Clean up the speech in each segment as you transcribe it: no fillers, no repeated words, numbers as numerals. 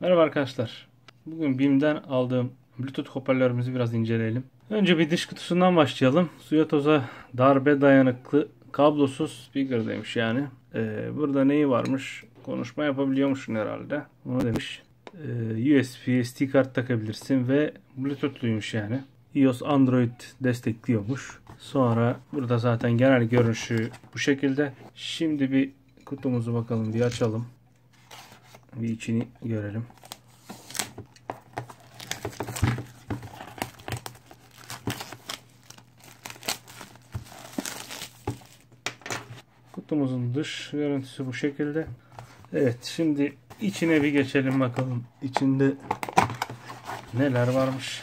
Merhaba arkadaşlar. Bugün BİM'den aldığım Bluetooth hoparlörümüzü biraz inceleyelim. Önce bir dış kutusundan başlayalım. Suya toza darbe dayanıklı kablosuz speaker demiş yani. Burada neyi varmış? Konuşma yapabiliyormuşsun herhalde. Onu demiş. USB, SD kart takabilirsin ve Bluetooth'luymuş yani. iOS Android destekliyormuş. Sonra burada zaten genel görünüşü bu şekilde. Şimdi bir kutumuzu bakalım, bir açalım. Bir içini görelim. Kutumuzun dış görüntüsü bu şekilde. Evet, şimdi içine bir geçelim bakalım. İçinde neler varmış.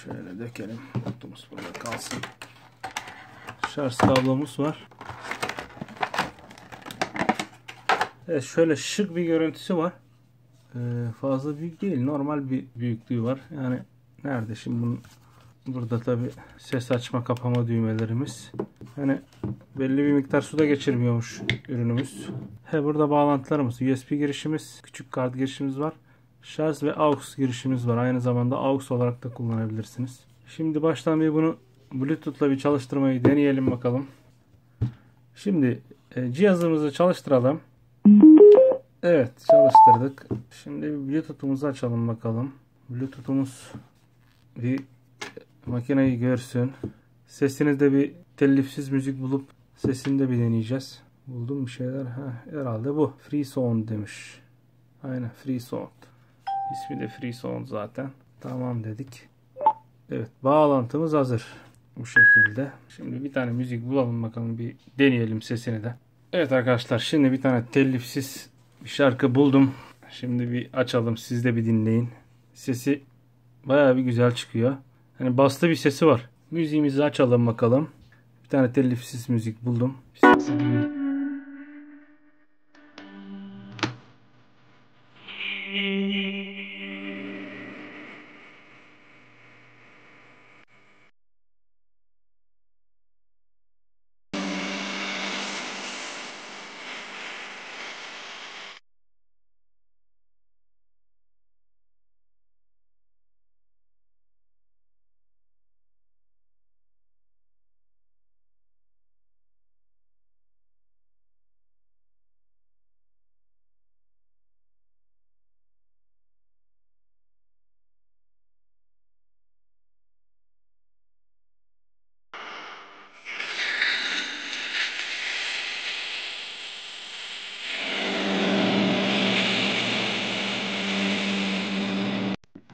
Şöyle dökelim. Kutumuz burada kalsın. Şarj kablomuz var. Evet, şöyle şık bir görüntüsü var. Fazla büyük değil. Normal bir büyüklüğü var. Yani nerede şimdi bunun? Burada tabi ses açma kapama düğmelerimiz. Yani belli bir miktar suda geçirmiyormuş ürünümüz. Burada bağlantılarımız, USB girişimiz, küçük kart girişimiz var. Şarj ve AUX girişimiz var. Aynı zamanda AUX olarak da kullanabilirsiniz. Şimdi baştan bir bunu Bluetooth'la bir çalıştırmayı deneyelim bakalım. Şimdi cihazımızı çalıştıralım. Evet, çalıştırdık. Şimdi Bluetooth'umuzu açalım bakalım. Bluetooth'umuz bir makineyi görsün. Sesinizde bir telifsiz müzik bulup sesini de bir deneyeceğiz. Buldum bir şeyler. Herhalde bu. Free Sound demiş. Aynen, Free Sound. İsmi de Free Sound zaten. Tamam dedik. Evet, bağlantımız hazır. Bu şekilde. Şimdi bir tane müzik bulalım bakalım, bir deneyelim sesini de. Evet arkadaşlar, şimdi bir tane telifsiz bir şarkı buldum. Şimdi bir açalım, siz de bir dinleyin. Sesi bayağı bir güzel çıkıyor. Hani baslı bir sesi var. Müziğimizi açalım bakalım. Bir tane telifsiz müzik buldum.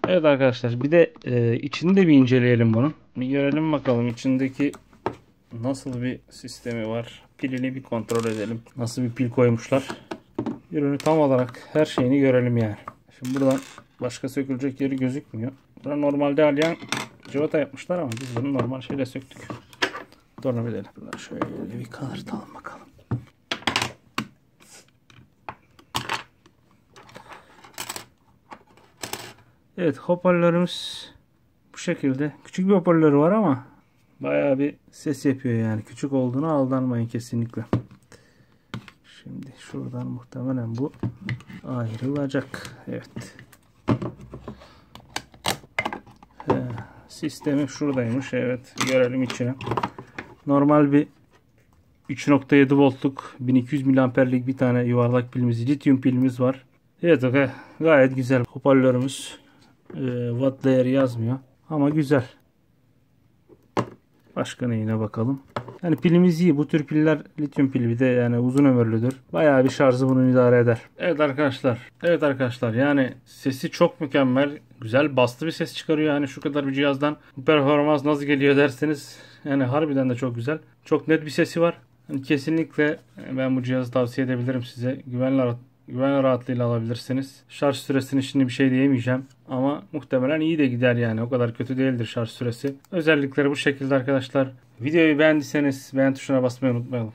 Evet arkadaşlar, bir de içini de bir inceleyelim bunun. Bir görelim bakalım içindeki nasıl bir sistemi var. Pilini bir kontrol edelim. Nasıl bir pil koymuşlar. Ürünü tam olarak her şeyini görelim yani. Şimdi buradan başka sökülecek yeri gözükmüyor. Burada normalde alyan cıvata yapmışlar ama biz bunu normal şeyle söktük. Tornavidayla. Buradan şöyle bir kanırtalım bakalım. Evet, hoparlörümüz bu şekilde. Küçük bir hoparlörü var ama bayağı bir ses yapıyor yani. Küçük olduğuna aldanmayın kesinlikle. Şimdi şuradan muhtemelen bu ayrılacak. Evet. Sistemi şuradaymış. Evet, görelim içine. Normal bir 3.7 voltluk 1200 miliamperlik bir tane yuvarlak pilimiz, lityum pilimiz var. Evet, gayet güzel hoparlörümüz. Watt değeri yazmıyor ama güzel. Başka neyine bakalım. Yani pilimiz iyi. Bu tür piller lityum pil, bir de yani uzun ömürlüdür. Bayağı bir şarjı bunu idare eder. Evet arkadaşlar. Evet arkadaşlar. Yani sesi çok mükemmel. Güzel baslı bir ses çıkarıyor. Yani şu kadar bir cihazdan bu performans nasıl geliyor derseniz, yani harbiden de çok güzel. Çok net bir sesi var. Yani kesinlikle ben bu cihazı tavsiye edebilirim size. Güven rahatlığıyla alabilirsiniz. Şarj süresini şimdi bir şey diyemeyeceğim. Ama muhtemelen iyi de gider yani. O kadar kötü değildir şarj süresi. Özellikleri bu şekilde arkadaşlar. Videoyu beğendiyseniz beğen tuşuna basmayı unutmayalım.